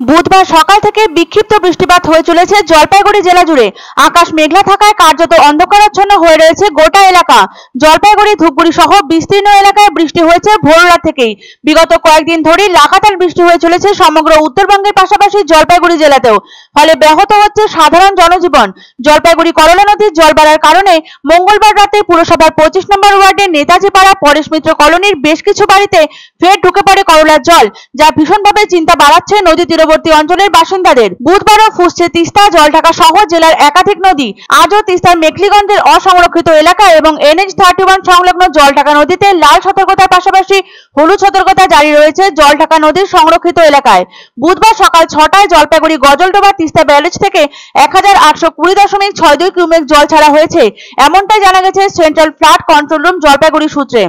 বুধবার সকাল থেকে বিক্ষিপ্ত বৃষ্টিপাত হয়ে চলেছে জলপাইগুড়ি জেলা জুড়ে। আকাশ মেঘলা থাকায় কার্যত অন্ধকারাচ্ছন্ন হয়ে রয়েছে গোটা এলাকা। জলপাইগুড়ি, ধূপগুড়ি সহ বিস্তীর্ণ এলাকায় বৃষ্টি হয়েছে ভোররাত থেকেই। বিগত কয়েকদিন ধরেই লাগাতার বৃষ্টি হয়ে চলেছে সমগ্র উত্তরবঙ্গের পাশাপাশি জলপাইগুড়ি জেলাতেও। ফলে ব্যাহত হচ্ছে সাধারণ জনজীবন। জলপাইগুড়ি করলা নদীর জল বাড়ার কারণে মঙ্গলবার রাতে পুরসভার 25 নম্বর ওয়ার্ডের নেতাজি পাড়া পরেশ মিত্র কলোনির বেশ কিছু বাড়িতে ফের ঢুকে পড়ে করলার জল, যা ভীষণভাবে চিন্তা বাড়াচ্ছে নদী তীরবর্তী অঞ্চলের বাসিন্দাদের। বুধবারও ফুসছে তিস্তা, জলঢাকা সহ জেলার একাধিক নদী। আজও তিস্তার মেখলিগঞ্জের অসংরক্ষিত এলাকা এবং NH-31 সংলগ্ন জলঢাকা নদীতে লাল সতর্কতার পাশাপাশি হলুদ সতর্কতা জারি রয়েছে জলঢাকা নদীর সংরক্ষিত এলাকায়। বুধবার সকাল 6টায় জলপাইগুড়ি গজলডোবা তিস্তা ব্যারেজ থেকে 1820.62 কিউমেক জল ছাড়া হয়েছে, এমনটাই জানা গেছে central flood control room Jalpaiguri সূত্রে।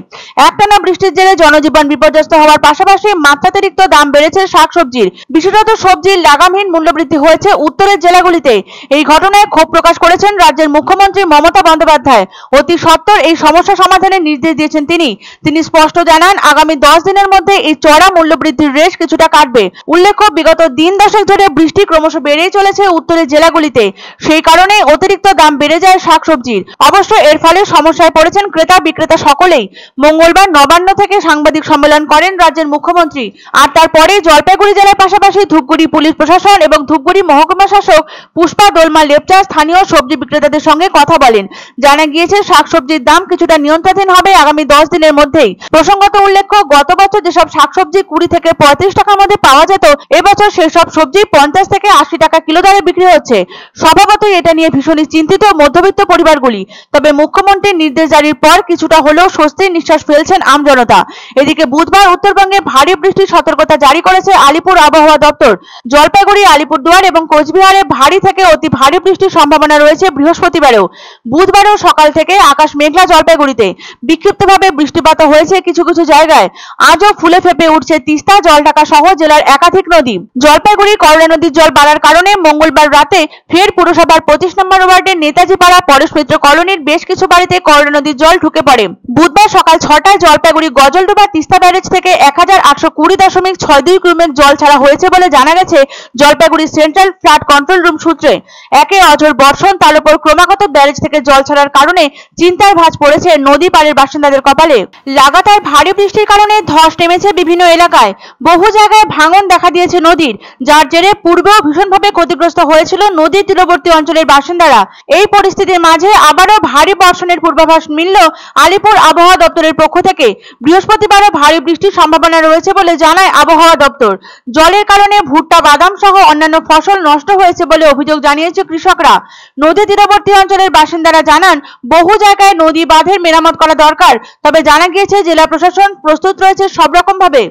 একটানা বৃষ্টির জেরে জনজীবন বিপর্যস্ত হওয়ার পাশাপাশি মাত্রাতিরিক্ত দাম বেড়েছে শাকসবজির। বিশেষত সবজির লাগামহীন মূল্যবৃদ্ধি হয়েছে উত্তরের জেলাগুলিতে। এই ঘটনায় ক্ষোভ প্রকাশ করেছেন রাজ্যের মুখ্যমন্ত্রী মমতা বন্দ্যোপাধ্যায়। অতি সত্বর এই সমস্যা সমাধানের নির্দেশ দিয়েছেন তিনি স্পষ্ট জানান, আগামী 10 দিনের মধ্যে এই চড়া মূল্যবৃদ্ধির রেশ কিছুটা কাটবে। উল্লেখ্য, বিগত দিন দশেক ধরে বৃষ্টি ক্রমশ বেড়েই চলেছে উত্তরের জেলাগুলিতে। সেই কারণে অতিরিক্ত দাম বেড়ে যায় শাকসবজির। অবশ্য এর ফলে সমস্যায় পড়েছেন ক্রেতা বিক্রেতা সকলেই। মঙ্গলবার নবান্ন থেকে সাংবাদিক সম্মেলন করেন রাজ্যের মুখ্যমন্ত্রী। আর তারপরে জলপাইগুড়ি জেলার পাশাপাশি ধূপগুড়ি পুলিশ প্রশাসন এবং ধূপগুড়ি মহকুমা শাসক পুষ্পা দোলমা লেপচা স্থানীয় সবজি বিক্রেতাদের সঙ্গে কথা বলেন। জানা গিয়েছে শাকসবজির দাম কিছুটা নিয়ন্ত্রণাধীন হবে আগামী 10 দিনের মধ্যেই। প্রসঙ্গত উল্লেখ্য, গত বছর যেসব শাকসবজি 20 থেকে 35 টাকার মধ্যে পাওয়া যেত, এবছর সেসব সবজি 50 থেকে 80 টাকা কিলো দরে বিক্রি হচ্ছে। স্বভাবতই এটা নিয়ে ভীষণই চিন্তিত মধ্যবিত্ত পরিবারগুলি। তবে মুখ্যমন্ত্রীর নির্দেশ জারির পর কিছুটা হলেও স্বস্তির নিঃশ্বাস ফেলছেন আমজনতা। এদিকে বুধবার উত্তরবঙ্গে ভারী বৃষ্টির সতর্কতা জারি করেছে আলিপুর আবহাওয়া দপ্তর। জলপাইগুড়ি, আলিপুরদুয়ার এবং কোচবিহারে ভারী থেকে অতি ভারী বৃষ্টির সম্ভাবনা রয়েছে বৃহস্পতিবারেও। বুধবারেও সকাল থেকে আকাশ মেঘলা জলপাইগুড়িতে। বিক্ষিপ্তভাবে বৃষ্টিপাত হয়েছে কিছু কিছু জায়গায়। আজও ফুলে ফেপে উঠছে তিস্তা, জলঢাকা সহ জেলার একাধিক নদী। জলপাইগুড়ি করলা নদীর জল বাড়ার কারণে মঙ্গলবার রাতে ফের পুরসভার 25 নম্বর ওয়ার্ডের নেতাজি পাড়া পরেশ মিত্র কলোনির বেশ কিছু বাড়িতে করলা নদীর জল ঢুকে পড়ে। বুধবার সকাল 6টায় জলপাইগুড়ি গজলডোবা তিস্তা ব্যারেজ থেকে 1820.62 কিউমেক জল ছাড়া হয়েছে বলে জানা গেছে Jalpaiguri central flood control room সূত্রে। একে অঝোর বর্ষণ, তার উপর ক্রমাগত ব্যারেজ থেকে জল ছাড়ার কারণে চিন্তার ভাঁজ পড়েছে নদী পাড়ের বাসিন্দাদের কপালে। লাগাতার ভারী বৃষ্টির কারণে ধস নেমেছে বিভিন্ন এলাকায়। বহু জায়গায় ভাঙন দেখা দিয়েছে নদীর, যার জেরে পূর্বেও ভীষণভাবে ক্ষতিগ্রস্ত হয়েছিল নদীর তীরবর্তী অঞ্চলের বাসিন্দারা। এই পরিস্থিতির মাঝে আবারও ভারী বর্ষণের পূর্বাভাস মিলল আলিপুর আবহাওয়া দপ্তরের পক্ষ থেকে। বৃহস্পতিবারও ভারী বৃষ্টির সম্ভাবনা রয়েছে বলে জানায় আবহাওয়া দপ্তর। জলের কারণে ভুট্টা, বাদাম সহ অন্যান্য ফসল নষ্ট হয়েছে বলে অভিযোগ জানিয়েছে কৃষকরা। নদী তীরবর্তী অঞ্চলের বাসিন্দারা জানান, বহু জায়গায় নদী বাঁধের মেরামত করা দরকার। তবে জানা গিয়েছে জেলা প্রশাসন প্রস্তুত রয়েছে সব রকম ভাবে।